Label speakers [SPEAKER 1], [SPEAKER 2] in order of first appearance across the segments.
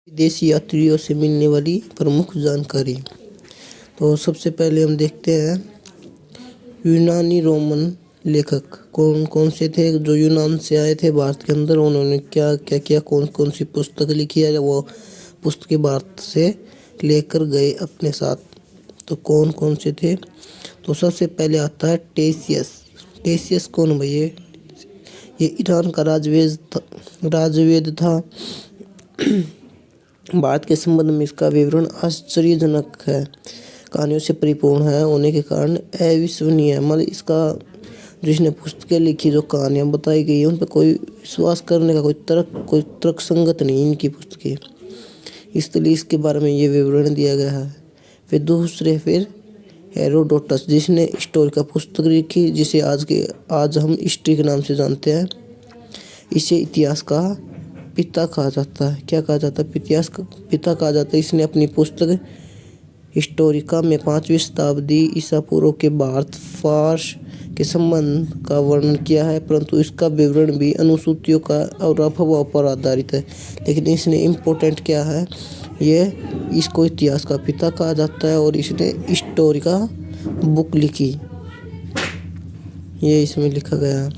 [SPEAKER 1] विदेशी यात्रियों से मिलने वाली प्रमुख जानकारी। तो सबसे पहले हम देखते हैं यूनानी रोमन लेखक कौन कौन से थे जो यूनान से आए थे भारत के अंदर। उन्होंने क्या क्या किया, कौन कौन सी पुस्तक लिखी है, वो पुस्तकें भारत से लेकर गए अपने साथ। तो कौन कौन से थे, तो सबसे पहले आता है टेसियस। टेसियस कौन भाई? ये ईरान का राजवेद था। भारत के संबंध में इसका विवरण आश्चर्यजनक है, कहानियों से परिपूर्ण है होने के कारण अविश्वसनीय है। मतलब इसका जो इसने पुस्तकें लिखी, जो कहानियाँ बताई गई हैं, उन पर कोई विश्वास करने का कोई तर्क संगत नहीं इनकी पुस्तकें, इसलिए इसके बारे में ये विवरण दिया गया है। फिर हेरोडोटस, जिसने हिस्टोरी का पुस्तक लिखी, जिसे आज हम हिस्ट्री के नाम से जानते हैं। इसे इतिहास का पिता कहा जाता है। क्या कहा जाता है? इतिहास का पिता कहा जाता है। इसने अपनी पुस्तक हिस्टोरिका में 5वीं शताब्दी ईसा पूर्व के भारत फारस के संबंध का वर्णन किया है, परंतु इसका विवरण भी अनुसूचियों का और अफवाह पर आधारित है। लेकिन इसने इम्पोर्टेंट क्या है, ये इसको इतिहास का पिता कहा जाता है और इसने हिस्टोरिका बुक लिखी, ये इसमें लिखा गया है।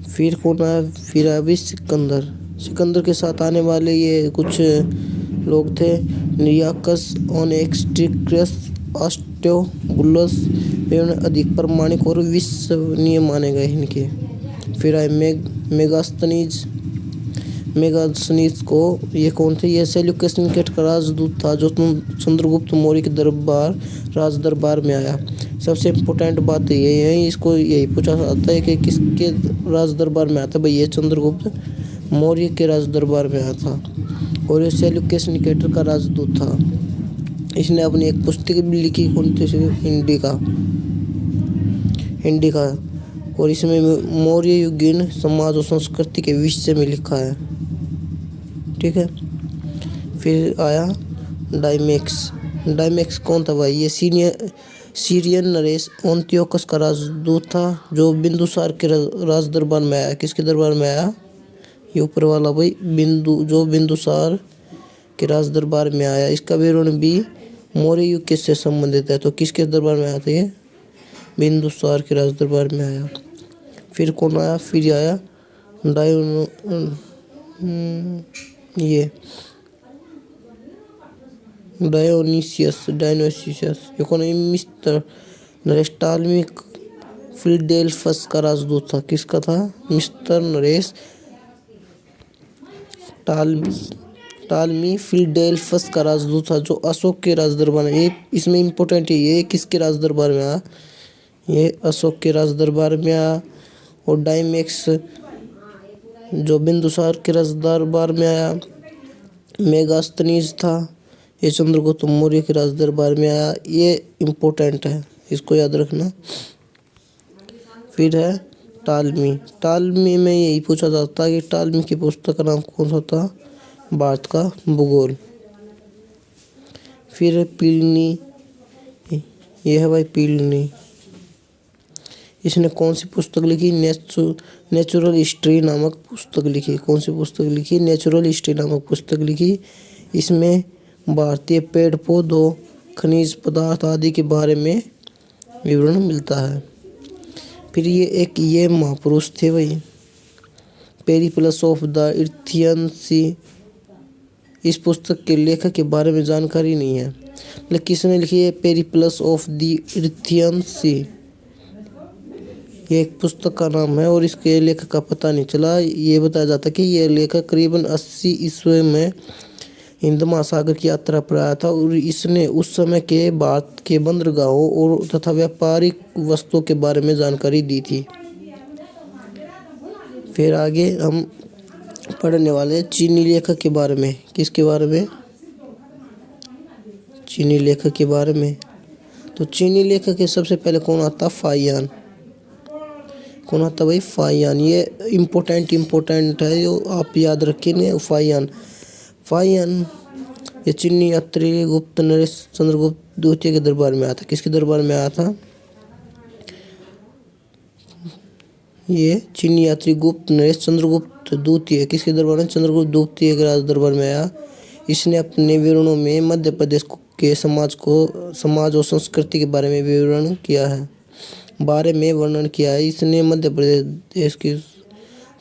[SPEAKER 1] फिर कौन आया? फिर अभी सिकंदर के साथ आने वाले ये कुछ लोग थे। नियाकस, ओनेक्सट्रिकस, आस्ट्रोबुलस अधिक प्रमाणिक और विश्वसनीय माने गए इनके। फिर आए मेगास्थनीज को, ये कौन थे? ये सेल्यूकस निकेटर का राजदूत था जो चंद्रगुप्त मौर्य के राज दरबार में आया। सबसे इम्पोर्टेंट बात ये है, इसको यही पूछा जाता है कि किसके राज दरबार में आता है। भाई ये चंद्रगुप्त मौर्य के राज दरबार में आया था और ये सेल्यूकस निकेटर का राजदूत था। इसने अपनी एक पुस्तक भी लिखी, कौन सी? इंडिका, और इसमें मौर्य युगीन समाज और संस्कृति के विषय में लिखा है। ठीक है। फिर आया डायमेक्स कौन था भाई? ये सीरियन नरेश एंटियोकस का राजदूत था जो बिंदुसार के राज दरबार में आया। किसके दरबार में आया? ये ऊपर वाला भाई, बिंदुसार के राज दरबार में आया। इसका विवरण भी मौर्य युग के से संबंधित है। तो किसके दरबार में आया था? ये बिंदुसार के राज दरबार में आया। फिर कौन आया? फिर आया डायोनीसियस। ये कौन है? मिस्टर नरेश टालमी फिलडेल्फस का राजदूत था। किसका था? मिस्टर नरेश टालमी फिलडेल्फस का राजदूत था जो अशोक के राज दरबार में। ये इसमें इम्पोर्टेंट है, ये किसके राज दरबार में आया? ये अशोक के राज दरबार में आया। और डायमेक्स जो बिंदुसार के राज दरबार में आया। मेगास्थनीज था, ये चंद्रगुप्त मौर्य के राज दरबार में आया। ये इम्पोर्टेंट है, इसको याद रखना। फिर है टालमी में यही पूछा जाता है कि टालमी की पुस्तक का नाम कौन सा था? भारत का भूगोल। फिर है प्लिनी, यह है भाई प्लिनी। इसने कौन सी पुस्तक लिखी? नेचुरल हिस्ट्री नामक पुस्तक लिखी। कौन सी पुस्तक लिखी? नेचुरल हिस्ट्री नामक पुस्तक लिखी। इसमें भारतीय पेड़ पौधों, खनिज पदार्थ आदि के बारे में विवरण मिलता है। फिर ये महापुरुष थे भाई, पेरिप्लस ऑफ द इर्थियन सी। इस पुस्तक के लेखक के बारे में जानकारी नहीं है, लेकिन किसने लिखी है? पेरिप्लस ऑफ द इर्थियन सी, ये एक पुस्तक का नाम है और इसके लेखक का पता नहीं चला। ये बताया जाता है कि यह लेखक करीबन 80 ईस्वी में हिंद महासागर की यात्रा पर आया था और इसने उस समय के भारत के बंदरगाहों और तथा व्यापारिक वस्तुओं के बारे में जानकारी दी थी। फिर आगे हम पढ़ने वाले चीनी लेखक के बारे में। किसके बारे में? चीनी लेखक के बारे में। तो चीनी लेखक के सबसे पहले कौन आता? फाहियान। कौन आता भाई? फाहियान। ये इम्पोर्टेंट है, जो आप याद रखिए। फाहियान ये चीनी यात्री नरेश चंद्रगुप्त द्वितीय के दरबार में आया था। किसके दरबार में आया था? ये चीनी यात्री गुप्त नरेश चंद्रगुप्त द्वितीय किसके दरबार में? चंद्रगुप्त द्वितीय के राज दरबार में आया। इसने अपने विवरणों में मध्य प्रदेश के समाज और संस्कृति के बारे में वर्णन किया है। इसने मध्य प्रदेश की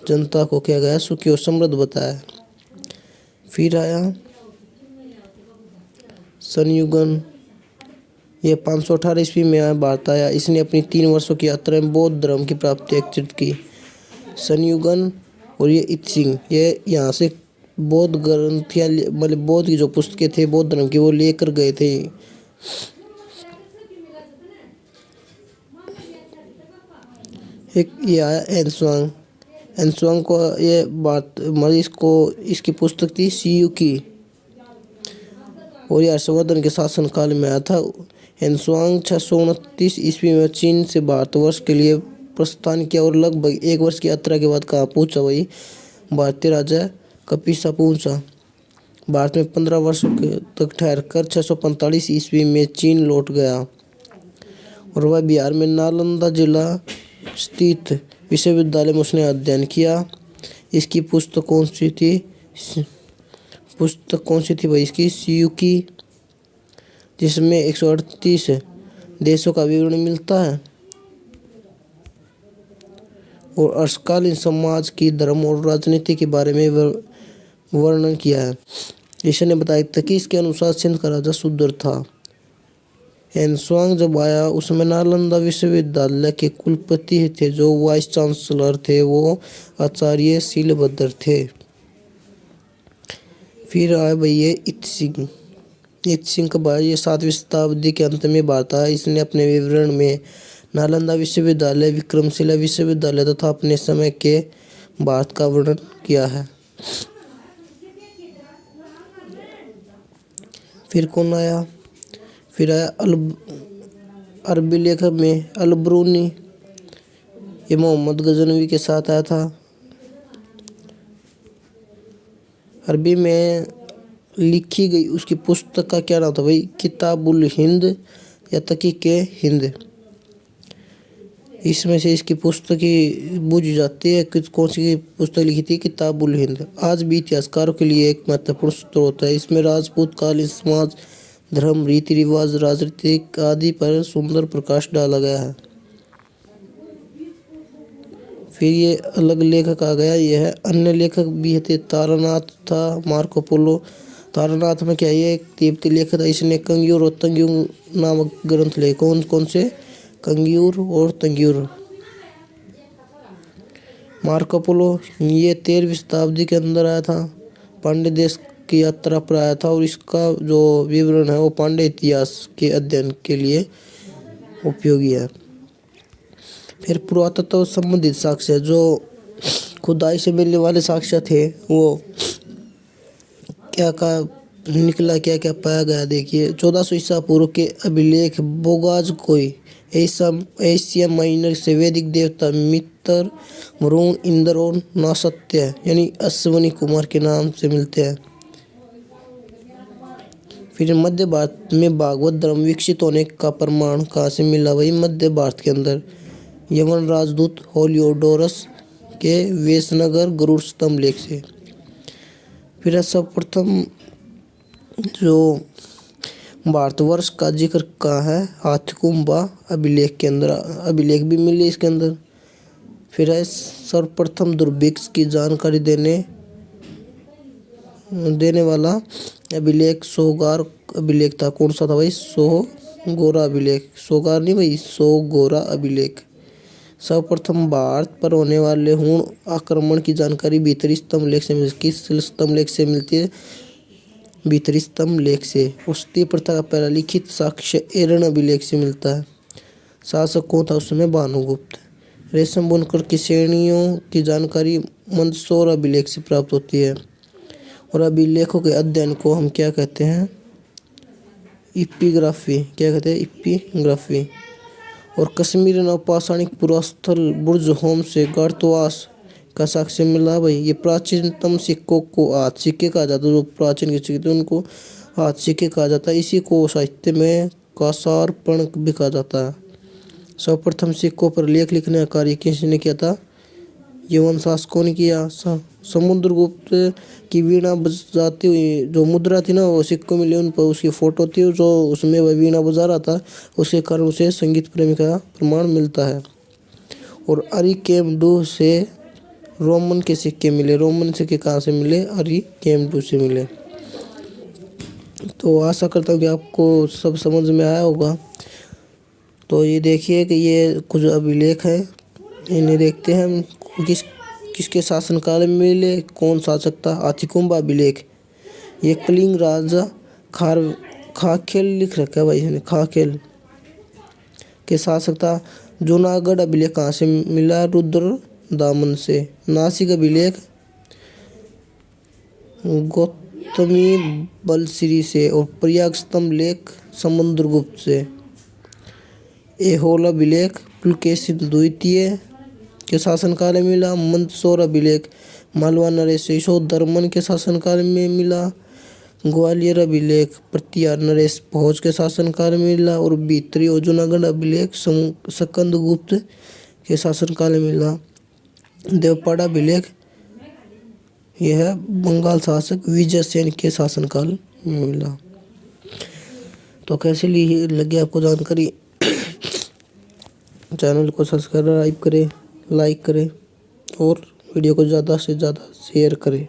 [SPEAKER 1] जनता को क्या गया सुखी और समृद्ध बताया। फिर आया संयुगन। यह 518 ईस्वी में भारत आया। इसने अपनी 3 वर्षों की यात्रा में बौद्ध धर्म की प्राप्ति एकत्रित की। संयुगन और ये इत्सिंग, ये यहाँ से बौद्ध ग्रंथियाँ मतलब बौद्ध की जो पुस्तकें थे बौद्ध धर्म की वो लेकर गए थे। एक ये आया एनसुआंग को ये बात मतलब इसकी पुस्तक थी सीयू की और ये हर्षवर्धन के शासनकाल में आया था। एनसुआंग 629 ईस्वी में चीन से भारतवर्ष के लिए प्रस्थान किया और लगभग 1 वर्ष की यात्रा के बाद कहाँ पहुंचा? वही भारतीय राजा कपिसा पहुंचा। भारत में 15 वर्षों तक ठहरकर 645 ईस्वी में चीन लौट गया और वह बिहार में नालंदा जिला स्थित विश्वविद्यालय में उसने अध्ययन किया। इसकी पुस्तक कौन सी थी भाई? इसकी सीयू की, जिसमें 138 देशों का विवरण मिलता है और अर्शकालीन समाज की धर्म और राजनीति के बारे में वर्णन किया है। इसने बताया था कि इसके अनुसार सिंध का राजा शूद्र था। एनसुआंग जब आया उसमें नालंदा विश्वविद्यालय के कुलपति थे, जो वाइस चांसलर थे वो आचार्य शीलभद्र थे। फिर आया भाई ये इत्सिंग का भाई ये 7वीं शताब्दी के अंत में भारत आया। इसने अपने विवरण में नालंदा विश्वविद्यालय, विक्रमशिला विश्वविद्यालय तथा अपने समय के भारत का वर्णन किया है। फिर कौन आया? फिर आया अरबी लेखक में अल-बरूनी। ये मोहम्मद गजनवी के साथ आया था। अरबी में लिखी गई उसकी पुस्तक का क्या नाम था भाई? किताबुल हिंद या तहकीके हिंद। इसमें से इसकी पुस्तक की बुझ जाती है कि कौन सी पुस्तक लिखी थी? किताबुल हिंद। आज भी इतिहासकारों के लिए एक महत्वपूर्ण स्रोत है। इसमें राजपूत कालीन समाज, धर्म, रीति रिवाज, राजनीतिक आदि पर सुंदर प्रकाश डाला गया है। फिर ये अलग लेखक आ गया। यह है अन्य लेखक भी थे। तारानाथ था, मार्को पोलो। तारानाथ में क्या ये एक तिब्बती लेखक था। इसने कंग्यूर और तंग्यूर नामक ग्रंथ लिखे। कौन से? कंग्यूर और तंग्यूर। मार्को पोलो ये 13वीं शताब्दी के अंदर आया था। पांड्य देश की यात्रा पर आया था और इसका जो विवरण है वो पांड्य इतिहास के अध्ययन के लिए उपयोगी है। फिर पुरातत्व संबंधित साक्ष्य, जो खुदाई से मिलने वाले साक्ष्य थे वो क्या निकला, क्या क्या पाया गया। देखिए 1400 ईसा पूर्व के अभिलेख बोगाज कोई एशिया माइनर से वैदिक देवता मित्र, वरुण, इंद्र और नासत्य यानी अश्वनी कुमार के नाम से मिलते हैं। फिर मध्य भारत में भागवत धर्म विकसित होने का प्रमाण कहाँ से मिला? वही मध्य भारत के अंदर यवन राजदूत होलियोडोरस के वेशनगर गरुड़ स्तंभ लेख से। फिर सर्वप्रथम जो भारतवर्ष का जिक्र कहाँ है? हाथीकुंबा अभिलेख के अंदर अभिलेख भी मिले इसके अंदर। फिर है सर्वप्रथम दुर्भिक्ष की जानकारी देने वाला अभिलेख सोगार अभिलेख था। कौन सा था भाई? सोगोरा अभिलेख। सोगार नहीं भाई, सोगोरा अभिलेख। सर्वप्रथम भारत पर होने वाले हुण आक्रमण की जानकारी भीतरी स्तंभ लेख से मिलती है। किस स्तंभ लेख से मिलती है? भीतरी स्तंभ लेख से। उस्ती प्रथा का पहला लिखित साक्ष्य एरण अभिलेख से मिलता है। शासक कौन था उसमें? भानुगुप्त। रेशम बुनकर की श्रेणियों की जानकारी मंदसौर अभिलेख से प्राप्त होती है। और अभिलेखों के अध्ययन को हम क्या कहते हैं? इपिग्राफी। क्या कहते हैं? इपिग्राफी। और कश्मीर नवपाषाणिक पुरास्थल बुर्ज होम से गार्तवास का साक्ष्य मिला भाई। ये प्राचीनतम सिक्कों को हाथ सिक्के कहा जाता है। जो प्राचीन के सिक्के थे उनको हाथ सिक्के कहा जाता है। इसी को साहित्य में कासारपण भी कहा जाता है। सर्वप्रथम सिक्कों पर लेख लिखने का कार्य किसने किया था? ये वंशाशकों ने किया। समुद्रगुप्त की वीणा बजाती हुई जो मुद्रा थी ना, वो सिक्कों में उन पर उसकी फोटो थी, जो उसमें वह वीणा बजा रहा था, उसके कारण उसे संगीत प्रेमी का प्रमाण मिलता है। और अरिकेमेडू से रोमन के सिक्के मिले। रोमन सिक्के कहाँ से मिले? अरिकेमेडू से मिले। तो आशा करता हूँ कि आपको सब समझ में आया होगा। तो ये देखिए कि ये कुछ अभिलेख हैं, इन्हें देखते हैं हम किसके शासनकाल में मिले, कौन शासक था। आथिकुम्बा अभिलेख, ये कलिंग राजा खाकेल लिख रखा है भाई इसने, खाकेल के शासक था। जूनागढ़ अभिलेख कहाँ से मिला? रुद्र दामन से। नासिक अभिलेख गौतमी बलश्री से। और प्रयाग स्तंभ लेख समुद्रगुप्त से। ऐहोल अभिलेख पुलकेशिन द्वितीय के शासनकाल में मिला। मंदसौर अभिलेख मालवा नरेश यशोधर्मन के शासनकाल में मिला। ग्वालियर अभिलेख प्रतिहार नरेश भोज के शासनकाल में मिला। और भीतरी और जूनागढ़ अभिलेख स्कंदगुप्त के शासनकाल में मिला। देवपाड़ा अभिलेख यह बंगाल शासक विजयसेन के शासनकाल में मिला। तो कैसे लगी आपको जानकारी? चैनल को सब्सक्राइब करें, लाइक करें और वीडियो को ज़्यादा से ज़्यादा शेयर करें।